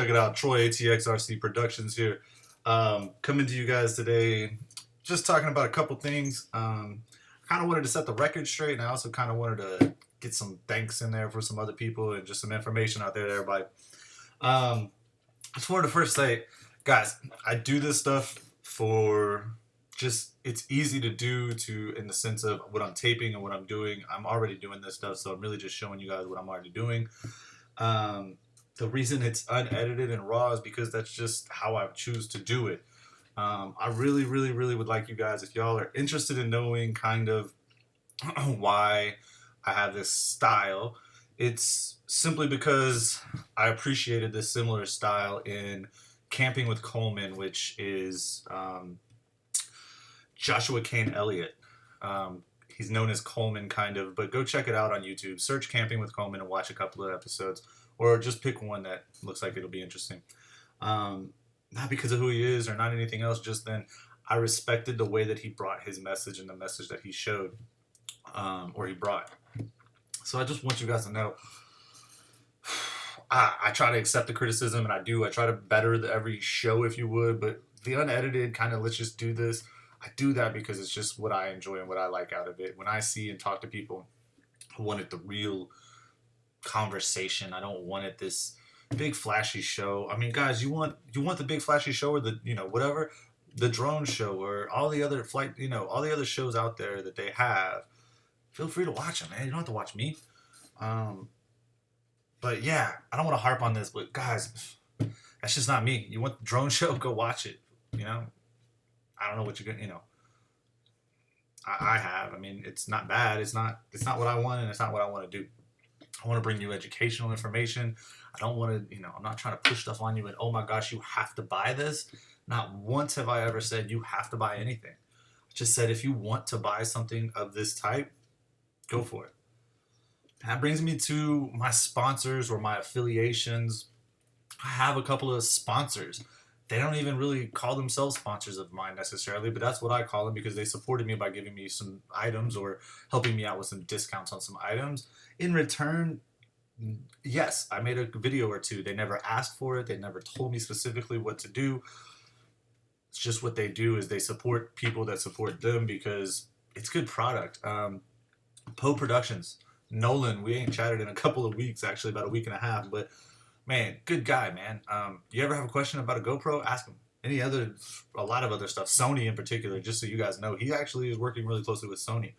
Check it out, Troy ATXRC Productions here. Coming to you guys today, just talking about a couple things. Kind of wanted to set the record straight, and I also kind of wanted to get some thanks in there for some other people and just some information out there to everybody. I just wanted to first say, guys, I do this stuff for just, it's easy to do in the sense of what I'm taping and what I'm doing. I'm already doing this stuff, so I'm really just showing you guys what I'm already doing. The reason it's unedited and raw is because that's just how I choose to do it. I really, really, really would like you guys, if y'all are interested in knowing kind of why I have this style, it's simply because I appreciated this similar style in Camping with Coleman, which is Joshua Kane Elliott. He's known as Coleman, kind of, but go check it out on YouTube. Search Camping with Coleman and watch a couple of episodes, or just pick one that looks like it'll be interesting. Not because of who he is or not anything else, just then I respected the way that he brought his message and the message that he showed, or he brought. So I just want you guys to know, I try to accept the criticism, and I try to better every show, if you would, but the unedited kind of, let's just do this. I do that because it's just what I enjoy and what I like out of it. When I see and talk to people, I wanted the real conversation. I don't want it this big flashy show. I mean, guys, you want the big flashy show, or the, whatever, the drone show, or all the other flight, all the other shows out there that they have. Feel free to watch them, man. You don't have to watch me. But yeah, I don't want to harp on this, but guys, that's just not me. You want the drone show? Go watch it. I don't know what you're gonna, I have. I mean, it's not bad. It's not what I want, and it's not what I want to do. I want to bring you educational information. I don't want to, I'm not trying to push stuff on you and, oh my gosh, you have to buy this. Not once have I ever said you have to buy anything. I just said, if you want to buy something of this type, go for it. That brings me to my sponsors or my affiliations. I have a couple of sponsors. They don't even really call themselves sponsors of mine necessarily, but that's what I call them because they supported me by giving me some items or helping me out with some discounts on some items. In return, yes, I made a video or two. They never asked for it. They never told me specifically what to do. It's just what they do is they support people that support them because it's good product. Poe Productions. Nolan, we ain't chatted in a couple of weeks, actually about a week and a half, but man, good guy, man. You ever have a question about a GoPro? Ask him. A lot of other stuff. Sony in particular, just so you guys know. He actually is working really closely with Sony.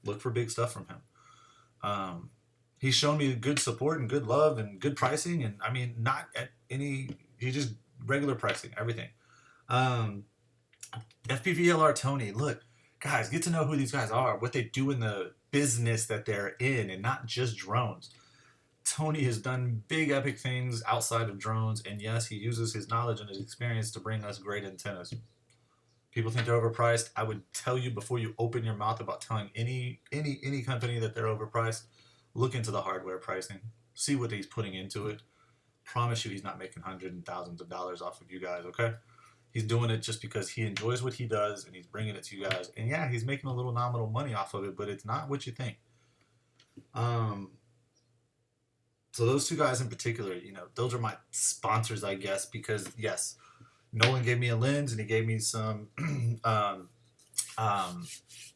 Look for big stuff from him. He's shown me good support and good love and good pricing. And I mean, not at he just regular pricing, everything. FPVLR Tony, look, guys, get to know who these guys are, what they do in the business that they're in, and not just drones. Tony has done big epic things outside of drones, and yes, he uses his knowledge and his experience to bring us great antennas. People think they're overpriced. I would tell you before you open your mouth about telling any company that they're overpriced, look into the hardware pricing, see what he's putting into it. Promise you he's not making hundreds and thousands of dollars off of you guys, okay? He's doing it just because he enjoys what he does and he's bringing it to you guys. And yeah, he's making a little nominal money off of it, but it's not what you think. So those two guys in particular, those are my sponsors, I guess, because yes, Nolan gave me a lens and he gave me some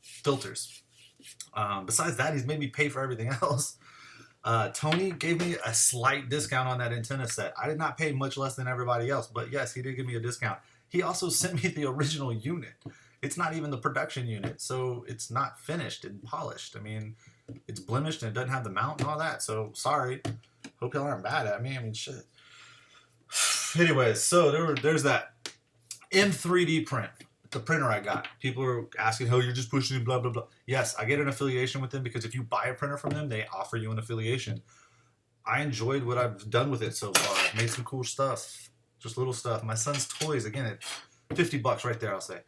filters. Besides that, he's made me pay for everything else. Tony gave me a slight discount on that antenna set. I did not pay much less than everybody else, but yes, he did give me a discount. He also sent me the original unit. It's not even the production unit, so it's not finished and polished. I mean, it's blemished and it doesn't have the mount and all that, so sorry. Hope y'all aren't mad at me. I mean, shit. Anyways, so there's that. M3D print, the printer I got. People are asking, oh, you're just pushing blah, blah, blah. Yes, I get an affiliation with them because if you buy a printer from them, they offer you an affiliation. I enjoyed what I've done with it so far. I've made some cool stuff. Just little stuff. My son's toys, again, at $50 right there, I'll say.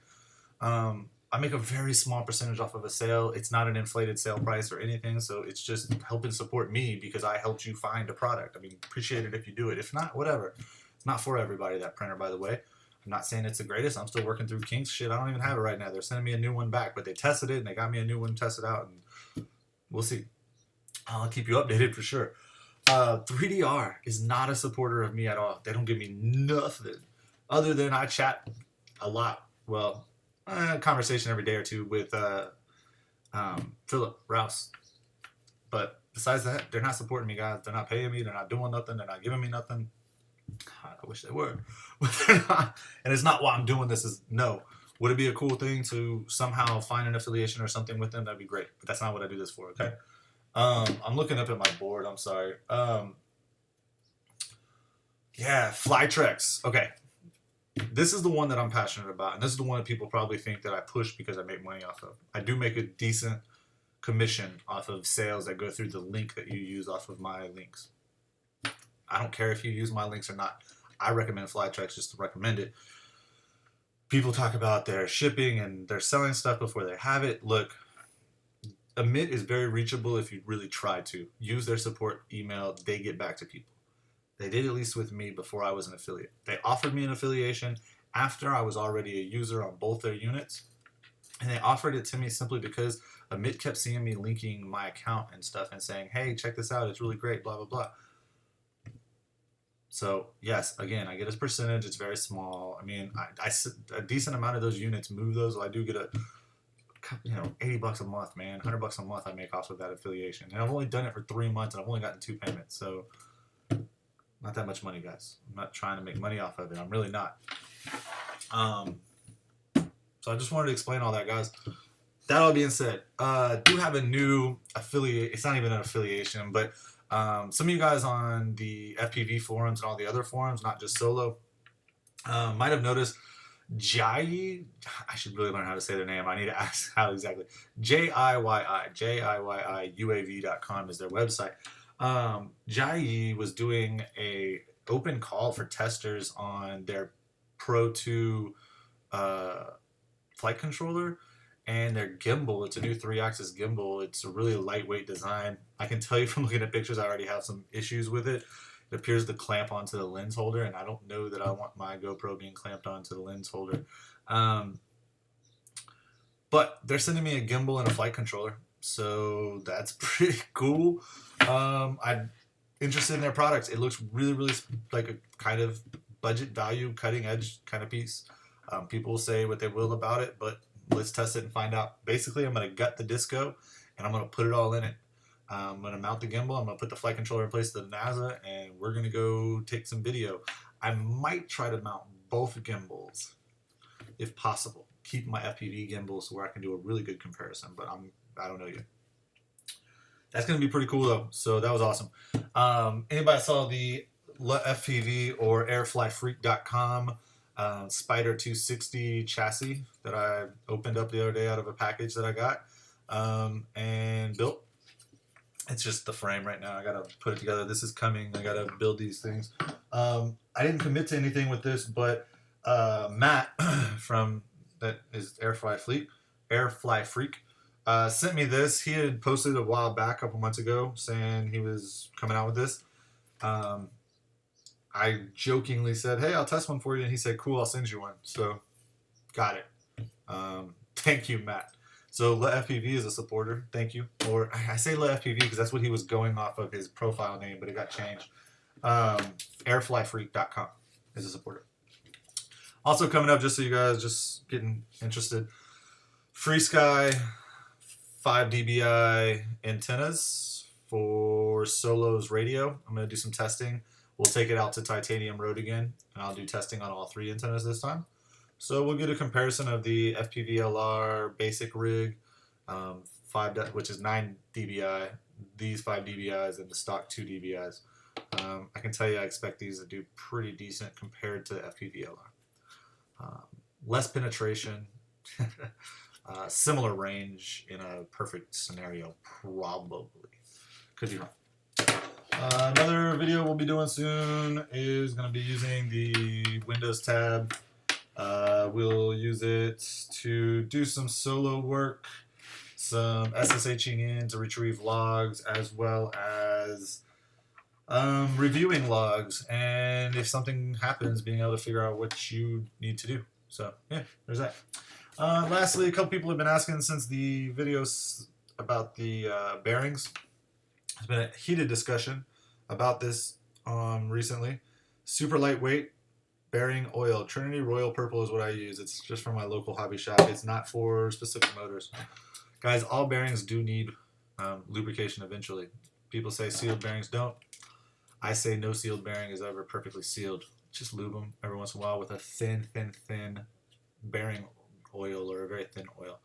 I make a very small percentage off of a sale. It's not an inflated sale price or anything, so it's just helping support me because I helped you find a product. I mean, appreciate it if you do it. If not, whatever. It's not for everybody, that printer, by the way. I'm not saying it's the greatest. I'm still working through kinks. Shit, I don't even have it right now. They're sending me a new one back, but they tested it, and they got me a new one tested out, and we'll see. I'll keep you updated for sure. 3DR is not a supporter of me at all. They don't give me nothing other than I chat a lot. Well, conversation every day or two with Philip Rouse. But besides that, they're not supporting me, guys. They're not paying me. They're not doing nothing. They're not giving me nothing. I wish they were, but they're not. And it's not why I'm doing this. Is no. Would it be a cool thing to somehow find an affiliation or something with them? That'd be great. But that's not what I do this for. Okay. I'm looking up at my board. I'm sorry. Yeah, Flytrex. Okay. This is the one that I'm passionate about, and this is the one that people probably think that I push because I make money off of. I do make a decent commission off of sales that go through the link that you use off of my links. I don't care if you use my links or not. I recommend Flytrex just to recommend it. People talk about their shipping and they're selling stuff before they have it. Look, Amit is very reachable if you really try to. Use their support email. They get back to people. They did at least with me before I was an affiliate. They offered me an affiliation after I was already a user on both their units. And they offered it to me simply because Amit kept seeing me linking my account and stuff and saying, hey, check this out. It's really great, blah, blah, blah. So, yes, again, I get a percentage. It's very small. I mean, a decent amount of those units move those. So I do get $80 a month, man. $100 a month I make off of that affiliation. And I've only done it for 3 months, and I've only gotten 2 payments. So, not that much money, guys. I'm not trying to make money off of it. I'm really not. So I just wanted to explain all that, guys. That all being said, do have a new affiliate. It's not even an affiliation, but some of you guys on the FPV forums and all the other forums, not just solo, might have noticed Jai. I should really learn how to say their name. I need to ask how exactly. JIYIUAV.com is their website. Jai was doing a open call for testers on their Pro 2 flight controller and their gimbal. It's a new 3-axis gimbal. It's a really lightweight design. I can tell you from looking at pictures, I already have some issues with it. It appears to clamp onto the lens holder, and I don't know that I want my GoPro being clamped onto the lens holder. But they're sending me a gimbal and a flight controller, so that's pretty cool. I'm interested in their products. It looks really, really like a kind of budget value, cutting edge kind of piece. People say what they will about it, but let's test it and find out. Basically, I'm going to gut the disco, and I'm going to put it all in it. I'm going to mount the gimbal. I'm going to put the flight controller in place of the NASA, and we're going to go take some video. I might try to mount both gimbals, if possible. Keep my FPV gimbal so where I can do a really good comparison, but I don't know yet. That's going to be pretty cool, though. So that was awesome. Anybody saw the FPV or airflyfreak.com Spider 260 chassis that I opened up the other day out of a package that I got and built? It's just the frame right now. I got to put it together. This is coming. I got to build these things. I didn't commit to anything with this, but Matt from that is Airfly Freak sent me this. He had posted a while back, a couple months ago, saying he was coming out with this. I jokingly said, hey, I'll test one for you. And he said, cool, I'll send you one. So, got it. Thank you, Matt. So, Let FPV is a supporter. Thank you. Or I say Let FPV because that's what he was going off of his profile name, but it got changed. Airflyfreak.com is a supporter. Also coming up, just so you guys just getting interested, Free Sky 5 dBi antennas for Solos radio. I'm going to do some testing. We'll take it out to Titanium Road again, and I'll do testing on all 3 antennas this time. So we'll get a comparison of the FPV-LR basic rig, which is 9 dBi, these 5 dBis, and the stock 2 dBis. I can tell you I expect these to do pretty decent compared to FPV-LR. Less penetration, similar range in a perfect scenario, probably. Could be wrong. Another video we'll be doing soon is going to be using the Windows tab. We'll use it to do some solo work, some SSHing in to retrieve logs, as well as reviewing logs, and if something happens, being able to figure out what you need to do. So, yeah, there's that. Lastly, a couple people have been asking since the videos about the bearings. It's been a heated discussion. about this recently. Super lightweight bearing oil. Trinity Royal Purple is what I use. It's just from my local hobby shop. It's not for specific motors. Guys, all bearings do need lubrication eventually. People say sealed bearings don't. I say no sealed bearing is ever perfectly sealed. Just lube them every once in a while with a thin bearing oil or a very thin oil.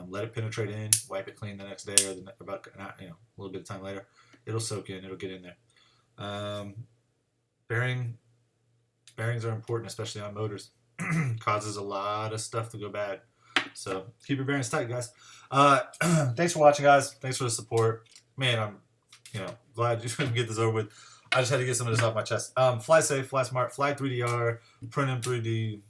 Let it penetrate in, wipe it clean the next day or about a little bit of time later. It'll soak in, it'll get in there. Bearings are important, especially on motors. Causes a lot of stuff to go bad. So keep your bearings tight, guys. Thanks for watching, guys. Thanks for the support. Man, I'm glad you can get this over with. I just had to get some of this off my chest. Fly safe, fly smart, fly 3DR, print in 3D.